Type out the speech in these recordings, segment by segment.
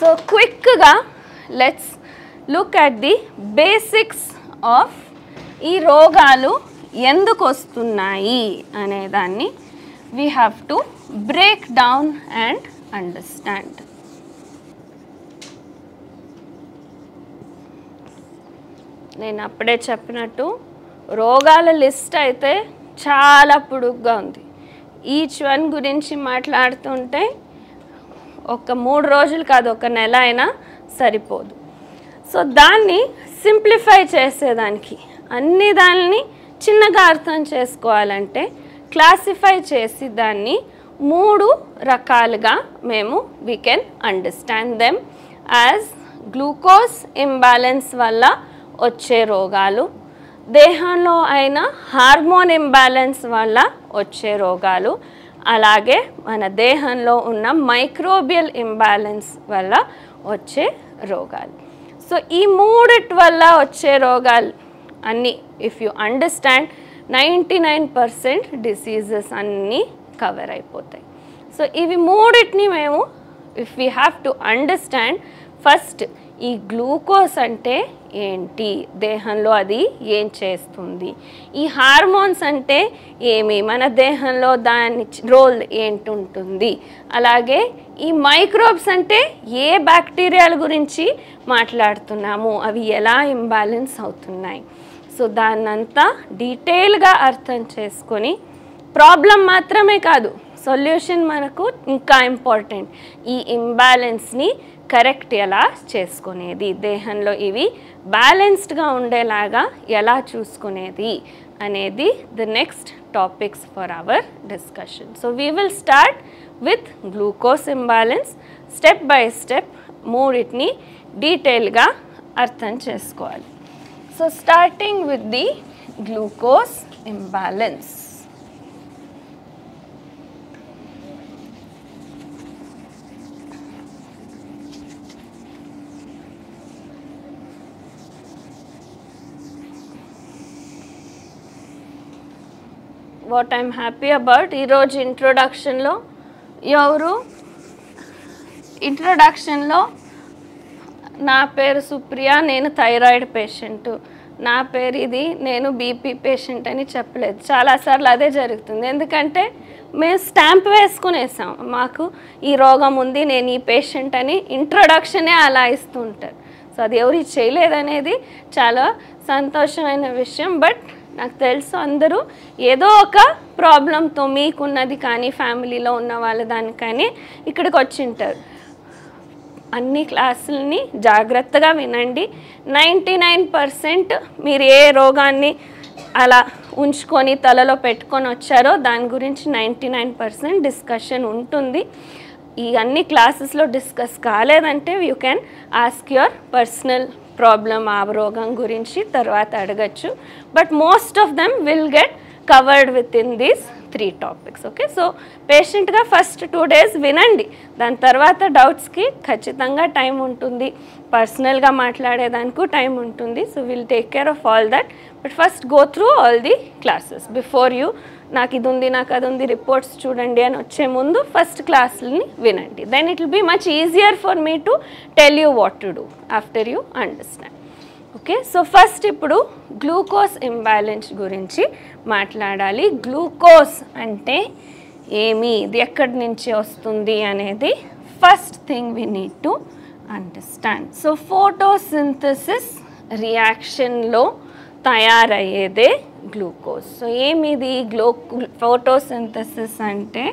So క్విక్గా let's look at the basics of ఈ రోగాలు ఎందుకు వస్తున్నాయి అనేదాన్ని we have to break down and understand. నేను అప్పుడే చెప్పినట్టు రోగాల లిస్ట్ అయితే చాలా పొడుగ్గా ఉంది. ఈచ్ వన్ గురించి మాట్లాడుతుంటే ఒక 3 రోజులు కాదు, ఒక నెల అయినా సరిపోదు. సో దాన్ని సింప్లిఫై చేసేదానికి, అన్ని దాన్ని చిన్నగా అర్థం చేసుకోవాలంటే క్లాసిఫై చేసి దాన్ని 3 రకాలుగా మేము we can understand them as glucose imbalance వల్ల వచ్చే రోగాలు, దేహంలో అయిన హార్మోన్ ఇంబ్యాలెన్స్ వల్ల వచ్చే రోగాలు, అలాగే మన దేహంలో ఉన్న మైక్రోబియల్ ఇంబ్యాలెన్స్ వల్ల వచ్చే రోగాలు. సో ఈ 3 వల్ల వచ్చే రోగాలు అన్నీ ఇఫ్ యూ అండర్స్టాండ్ 99% డిసీజెస్ అన్నీ కవర్ అయిపోతాయి. సో ఇవి 3 మేము if we have to understand, first ఈ గ్లూకోజ్ అంటే ఏంటి, దేహంలో అది ఏం చేస్తుంది, ఈ హార్మోన్స్ అంటే ఏమి, మన దేహంలో దాని రోల్ ఏంటుంటుంది, అలాగే ఈ మైక్రోబ్స్ అంటే ఏ బ్యాక్టీరియాల గురించి మాట్లాడుతున్నాము, అవి ఎలా ఇంబ్యాలెన్స్ అవుతున్నాయి. సో దాన్నంతా డీటెయిల్గా అర్థం చేసుకొని ప్రాబ్లం మాత్రమే కాదు, సొల్యూషన్ మనకు ఇంకా ఇంపార్టెంట్, ఈ ఇంబ్యాలెన్స్ని కరెక్ట్ ఎలా చేసుకునేది, దేహంలో ఇవి బ్యాలెన్స్డ్గా ఉండేలాగా ఎలా చూసుకునేది అనేది the next topics for our discussion. So we will start with glucose imbalance. Step by step 3 డీటెయిల్గా అర్థం చేసుకోవాలి. So starting with the glucose imbalance. What I'm happy about, ఈరోజు ఇంట్రొడక్షన్లో నా పేరు సుప్రియ, నేను థైరాయిడ్ పేషెంట్, నా పేరు ఇది, నేను బీపీ పేషెంట్ అని చెప్పలేదు. చాలాసార్లు అదే జరుగుతుంది, ఎందుకంటే మేము స్టాంప్ వేసుకునేసాం, మాకు ఈ రోగం ఉంది, నేను ఈ పేషెంట్ అని ఇంట్రొడక్షనే అలా ఇస్తూ ఉంటారు. సో అది ఎవరు చేయలేదనేది చాలా సంతోషమైన విషయం. బట్ నాకు తెలుసు అందరూ ఏదో ఒక ప్రాబ్లంతో మీకున్నది కానీ ఫ్యామిలీలో ఉన్న వాళ్ళ దానికి కానీ ఇక్కడికి వచ్చింటారు. అన్ని క్లాసులని జాగ్రత్తగా వినండి. 99% మీరు ఏ రోగాన్ని అలా ఉంచుకొని తలలో పెట్టుకొని వచ్చారో దాని గురించి 99% డిస్కషన్ ఉంటుంది. ఈ అన్ని క్లాసెస్లో డిస్కస్ కాలేదంటే you can ask your personal problem, ఆ రోగం గురించి తర్వాత అడగచ్చు. But most of them will get covered with in these 3 topics. Okay, so పేషెంట్గా ఫస్ట్ 2 days వినండి, దాని తర్వాత డౌట్స్కి ఖచ్చితంగా టైం ఉంటుంది, పర్సనల్గా మాట్లాడేదానికి టైం ఉంటుంది. So will take care of all that. But first go through all the classes before you నాకు ఇది ఉంది, నాకు అది ఉంది, రిపోర్ట్స్ చూడండి అని వచ్చే ముందు ఫస్ట్ క్లాస్ని వినండి. Then it will be much easier for me to tell you what to do after you understand. Okay, so first ఇప్పుడు గ్లూకోజ్ ఇంబ్యాలెన్స్ గురించి మాట్లాడాలి. గ్లూకోజ్ అంటే ఏమి, ఇది ఎక్కడి నుంచి వస్తుంది అనేది first thing we need to understand. So photosynthesis రియాక్షన్లో తయారయ్యేదే గ్లూకోజ్. సో ఏమిది ఫోటోసింథసిస్ అంటే,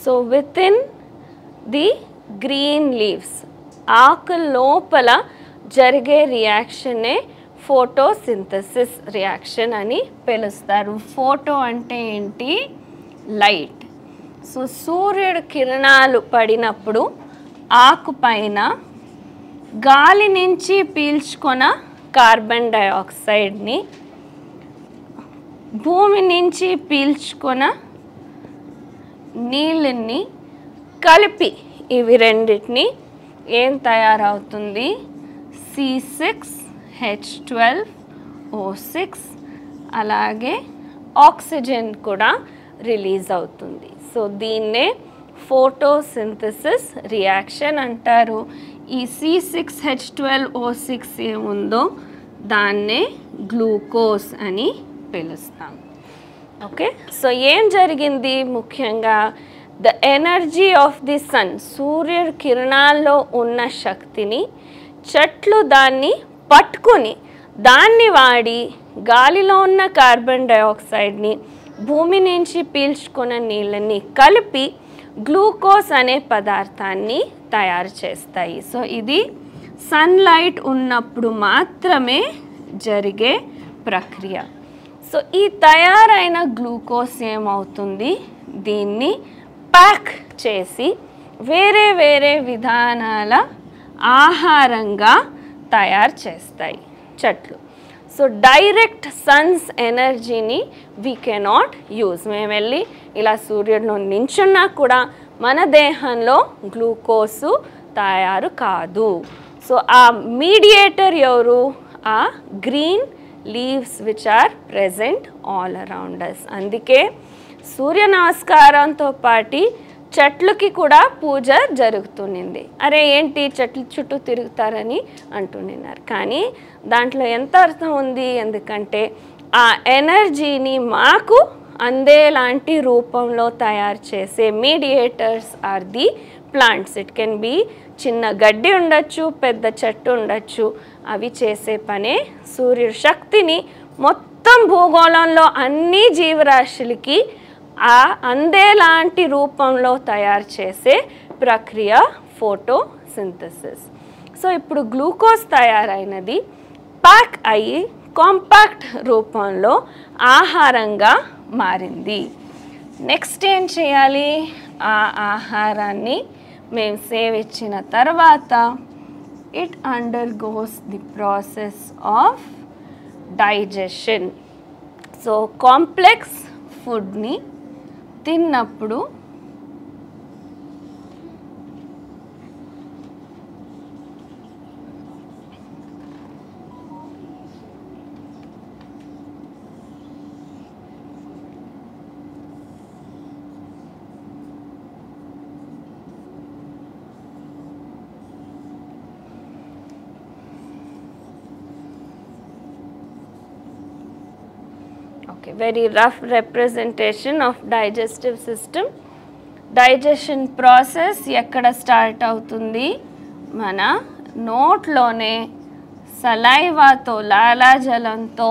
so within the green leaves, ఆకు లోపల జరిగే రియాక్షనే ఫోటోసింథసిస్ రియాక్షన్ అని పిలుస్తారు. ఫోటో అంటే ఏంటి, లైట్. సో సూర్యుడి కిరణాలు పడినప్పుడు ఆకు పైన గాలి నుంచి పీల్చుకొన కార్బన్ డైఆక్సైడ్ని, భూమి నుంచి పీల్చుకొన నీళ్ళని కలిపి ఇవి రెండింటిని ఏం తయారవుతుంది, C6H12O6 అలాగే ఆక్సిజన్ కూడా రిలీజ్ అవుతుంది. సో దీన్నే ఫోటోసింథసిస్ రియాక్షన్ అంటారు. ఈ C6H12O6 ఏముందో దాన్నే గ్లూకోజ్ అని పిలుస్తాం. ఓకే, సో ఏం జరిగింది ముఖ్యంగా, the energy of the sun, సూర్య కిరణాల్లో ఉన్న శక్తిని చెట్లు దాన్ని పట్టుకొని దాన్ని వాడి గాలిలో ఉన్న కార్బన్ డైఆక్సైడ్ని భూమి నుంచి పీల్చుకున్న నీళ్ళని కలిపి గ్లూకోజ్ అనే పదార్థాన్ని తయారు చేస్తాయి. సో ఇది సన్లైట్ ఉన్నప్పుడు మాత్రమే జరిగే ప్రక్రియ. సో ఈ తయారైన గ్లూకోజ్ ఏమవుతుంది, దీన్ని ప్యాక్ చేసి వేరే వేరే విధానాల ఆహారంగా తయారు చేస్తాయి చెట్లు. సో డైరెక్ట్ సన్స్ ఎనర్జీని వీ కెనాట్ యూజ్. మేము వెళ్ళి ఇలా సూర్యుడిలో నించున్నా కూడా మన దేహంలో గ్లూకోజు తయారు కాదు. సో ఆ మీడియేటర్ ఎవరు, ఆ green leaves which are present all around us. అందుకే సూర్య నమస్కారంతో పాటు చెట్లకి కూడా పూజ జరుగుతునింది. అరే ఏంటి చెట్ల చుట్టూ తిరుగుతారని అంటున్నారు, కానీ దాంట్లో ఎంత అర్థం ఉంది, ఎందుకంటే ఆ ఎనర్జీని మాకు అందేలాంటి రూపంలో తయారు చేసే mediators are the plants. It can be చిన్న గడ్డి ఉండొచ్చు, పెద్ద చెట్టు ఉండొచ్చు, అవి చేసే పనే సూర్యుడి శక్తిని మొత్తం భూగోళంలో అన్ని జీవరాశులకి ఆ అందేలాంటి రూపంలో తయారు చేసే ప్రక్రియ ఫోటోసింథసిస్. సో ఇప్పుడు గ్లూకోజ్ తయారైనది ప్యాక్ అయ్యి కాంపాక్ట్ రూపంలో ఆహారంగా మారింది. నెక్స్ట్ ఏం చేయాలి, ఆ ఆహారాన్ని మేము సేవించిన తర్వాత it undergoes the process of digestion. So complex ఫుడ్ని తిన్నప్పుడు very rough representation of digestive system. Digestion process ఎక్కడ స్టార్ట్ అవుతుంది, మన నోట్లోనే సలైవాతో లాలాజలంతో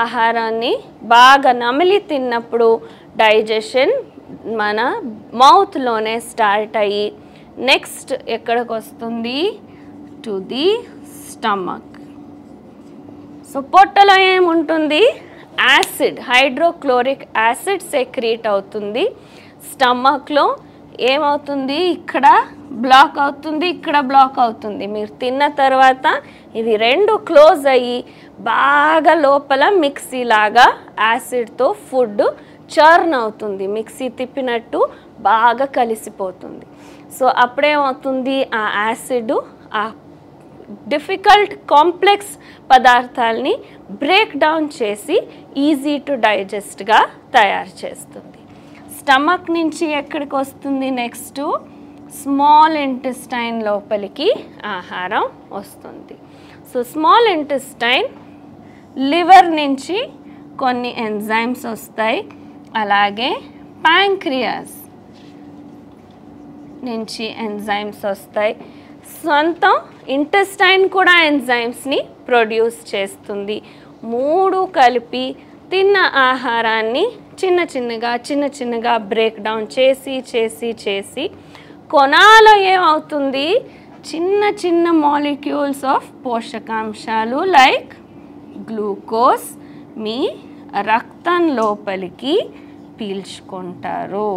ఆహారాన్ని బాగా నమిలి తిన్నప్పుడు డైజెషన్ మన మౌత్లోనే స్టార్ట్ అయ్యి నెక్స్ట్ ఎక్కడికి వస్తుంది, టు ది స్టమక్. సో పొట్టలో ఏముంటుంది, యాసిడ్, హైడ్రోక్లోరిక్ యాసిడ్ సెక్రీట్ అవుతుంది. స్టమక్లో ఏమవుతుంది, ఇక్కడ బ్లాక్ అవుతుంది, ఇక్కడ బ్లాక్ అవుతుంది. మీరు తిన్న తర్వాత ఇవి రెండు క్లోజ్ అయ్యి బాగా లోపల మిక్సీ లాగా యాసిడ్తో ఫుడ్ చర్న్ అవుతుంది, మిక్సీ తిప్పినట్టు బాగా కలిసిపోతుంది. సో అప్పుడేమవుతుంది, ఆ యాసిడ్ ఆ డిఫికల్ట్ కాంప్లెక్స్ పదార్థాలని బ్రేక్ డౌన్ చేసి ఈజీ టు డైజెస్ట్గా తయారు చేస్తుంది. స్టమక్ నుంచి ఎక్కడికి వస్తుంది, నెక్స్ట్ స్మాల్ ఇంటెస్టైన్ లోపలికి ఆహారం వస్తుంది. సో స్మాల్ ఇంటెస్టైన్ లివర్ నుంచి కొన్ని ఎంజైమ్స్ వస్తాయి, అలాగే ప్యాంక్రియాస్ నుంచి ఎంజైమ్స్ వస్తాయి. సొంతం ఇంటెస్టైన్ కూడా ఎంజైమ్స్ని ప్రొడ్యూస్ చేస్తుంది. మూడు కలిపి తిన్న ఆహారాన్ని చిన్న చిన్నగా బ్రేక్ డౌన్ చేసి కొనాలో ఏమవుతుంది, చిన్న మాలిక్యూల్స్ ఆఫ్ పోషకాంశాలు లైక్ గ్లూకోజ్ మీ రక్తం లోపలికి పీల్చుకుంటారు.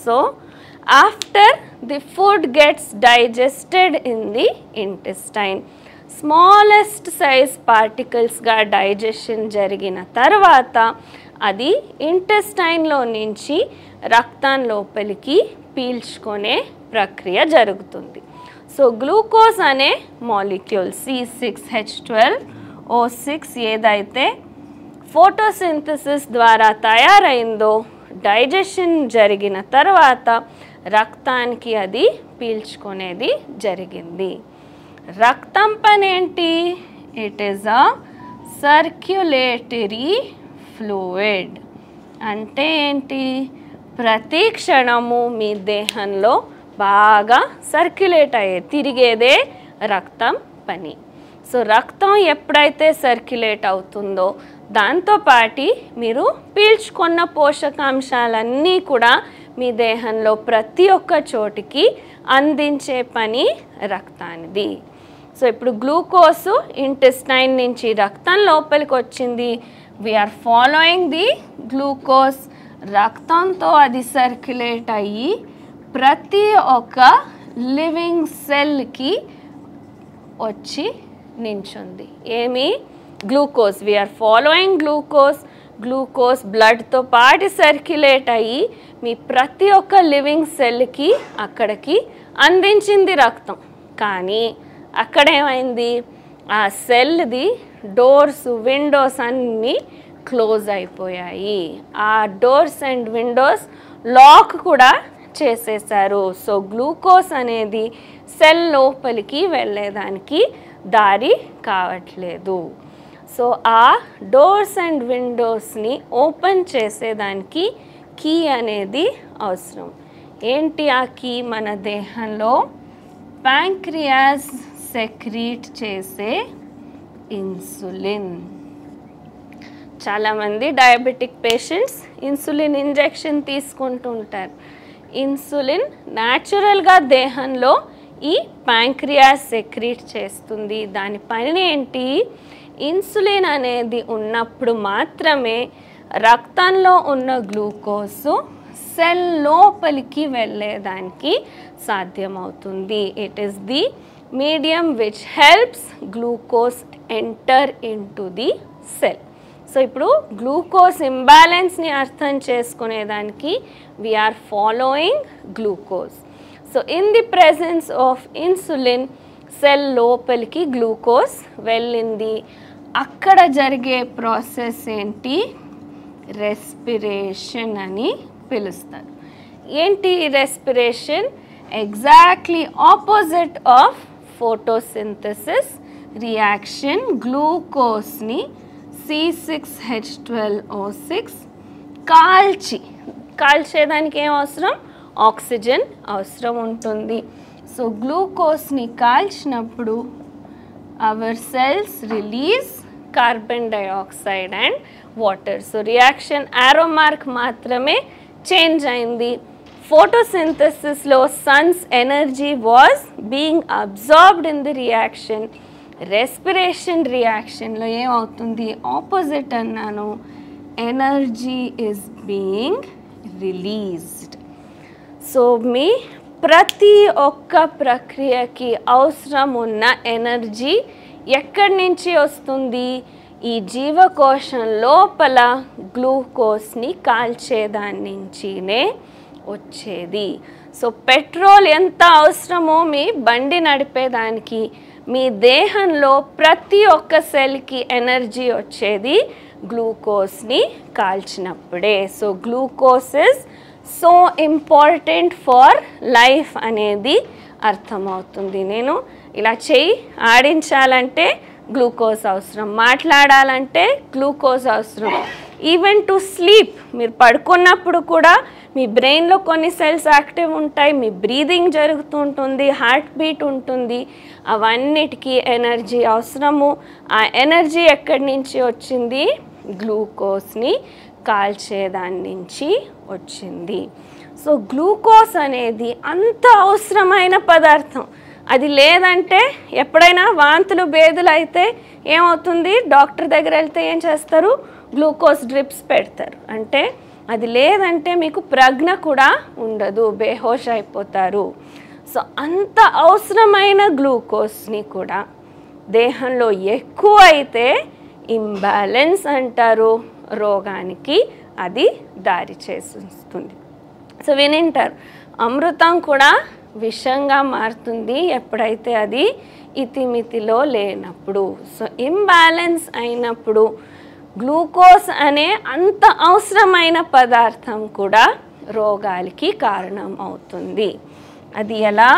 So after the food gets digested in the intestine, smallest size పార్టికల్స్గా డైజెషన్ జరిగిన తర్వాత అది ఇంటెస్టైన్లో నుంచి రక్తం లోపలికి పీల్చుకునే ప్రక్రియ జరుగుతుంది. సో గ్లూకోజ్ అనే మాలిక్యూల్ C6H12O6 ఏదైతే ఫోటోసింథసిస్ ద్వారా తయారైందో డైజెషన్ జరిగిన తర్వాత రక్తానికి అది పీల్చుకునేది జరిగింది. రక్తం పని ఏంటి? It is a circulatory fluid. అంటే ఏంటి? ప్రతి క్షణము మీ దేహంలో బాగా సర్క్యులేట్ అయ్యే తిరిగేదే రక్తం పని. సో రక్తం ఎప్పుడైతే సర్క్యులేట్ అవుతుందో దాంతోపాటి మీరు పీల్చుకున్న పోషకాంశాలన్నీ కూడా మీ దేహంలో ప్రతి ఒక్క చోటికి అందించే పని రక్తానిది. సో ఇప్పుడు గ్లూకోజ్ ఇంటెస్టైన్ నుంచి రక్తం లోపలికి వచ్చింది. We're following the glucose. రక్తంతో అది సర్క్యులేట్ అయ్యి ప్రతి ఒక్క లివింగ్ సెల్కి వచ్చి నించుంది. ఏమి? Glucose. We are following glucose. Glucose బ్లడ్తో పాటు సర్క్యులేట్ అయ్యి మీ ప్రతి ఒక్క లివింగ్ సెల్కి అక్కడికి అందించింది రక్తం. కానీ అక్కడేమైంది? ఆ సెల్ది డోర్స్ విండోస్ అన్నీ క్లోజ్ అయిపోయాయి. ఆ డోర్స్ అండ్ విండోస్ లాక్ కూడా చేసేసారు. సో గ్లూకోజ్ అనేది సెల్ లోపలికి వెళ్ళేదానికి దారి కావట్లేదు. సో ఆ డోర్స్ అండ్ విండోస్ని ఓపెన్ చేసేదానికి కీ అనేది అవసరం. ఏంటి ఆ కీ? మన దేహంలో ప్యాంక్రియాస్ సెక్రీట్ చేసే ఇన్సులిన్. చాలామంది డయాబెటిక్ పేషెంట్స్ ఇన్సులిన్ ఇంజెక్షన్ తీసుకుంటూ ఉంటారు. ఇన్సులిన్ న్యాచురల్గా దేహంలో ఈ ప్యాంక్రియాస్ సెక్రీట్ చేస్తుంది. దాని పని ఏంటి? ఇన్సులిన్ అనేది ఉన్నప్పుడు మాత్రమే రక్తంలో ఉన్న గ్లూకోజ్ సెల్ లోపలికి వెళ్ళేదానికి సాధ్యమవుతుంది. It is the medium which helps glucose enter into the cell. So ఇప్పుడు గ్లూకోజ్ ఇంబ్యాలెన్స్ని అర్థం చేసుకునేదానికి we are following glucose. So in the presence of insulin cell లోపలికి గ్లూకోజ్ వెళ్ళింది. అక్కడ జరిగే ప్రాసెస్ ఏంటి? రెస్పిరేషన్ అని పిలుస్తారు. ఏంటి respiration? Exactly opposite of photosynthesis reaction. గ్లూకోజ్ని C6H12O6 కాల్చేదానికి ఏం అవసరం? ఆక్సిజన్ అవసరం ఉంటుంది. సో గ్లూకోజ్ని కాల్చినప్పుడు our cells release carbon dioxide and water. So reaction arrow mark మాత్రమే చేంజ్ అయింది. ఫోటోసింథసిస్లో sun's energy was being absorbed in the reaction. Respiration రియాక్షన్లో ఏమవుతుంది? ఆపోజిట్ అన్నాను. Energy is being released. So మీ ప్రతి ఒక్క ప్రక్రియకి అవసరం ఉన్న ఎనర్జీ ఎక్కడి నుంచి వస్తుంది? ఈ జీవకోశం లోపల గ్లూకోజ్ని కాల్చేదాని నుంచినే వచ్చేది. సో పెట్రోల్ ఎంత అవసరమో మీ బండి నడిపేదానికి మీ దేహంలో ప్రతి ఒక్క సెల్కి ఎనర్జీ వచ్చేది గ్లూకోజ్ని కాల్చినప్పుడే. So glucose is so important for life అనేది అర్థమవుతుంది. నేను ఇలా చెయ్యి ఆడించాలంటే గ్లూకోజ్ అవసరం, మాట్లాడాలంటే గ్లూకోజ్ అవసరం. ఈవెన్ టు స్లీప్, మీరు పడుకున్నప్పుడు కూడా మీ బ్రెయిన్లో కొన్ని సెల్స్ యాక్టివ్ ఉంటాయి, మీ బ్రీదింగ్ జరుగుతూ ఉంటుంది, హార్ట్ బీట్ ఉంటుంది, అవన్నిటికీ ఎనర్జీ అవసరము. ఆ ఎనర్జీ ఎక్కడి నుంచి వచ్చింది? గ్లూకోజ్ని కాల్చేదాని నుంచి వచ్చింది. సో గ్లూకోజ్ అనేది అంత అవసరమైన పదార్థం. అది లేదంటే ఎప్పుడైనా వాంతులు బేదులు అయితే ఏమవుతుంది? డాక్టర్ దగ్గర వెళ్తే ఏం చేస్తారు? గ్లూకోజ్ డ్రిప్స్ పెడతారు. అంటే అది లేదంటే మీకు ప్రజ్ఞ కూడా ఉండదు, బేహోష్ అయిపోతారు. సో అంత అవసరమైన గ్లూకోజ్ని కూడా దేహంలో ఎక్కువ అయితే ఇంబ్యాలెన్స్ అంటారు, రోగానికి అది దారి చేస్తుంది. సో వినింటారు అమృతం కూడా విషంగా మారుతుంది ఎప్పుడైతే అది ఇతిమితిలో లేనప్పుడు. సో ఇంబ్యాలెన్స్ అయినప్పుడు గ్లూకోజ్ అనే అంత అవసరమైన పదార్థం కూడా రోగాలకి కారణం అవుతుంది. అది ఎలా?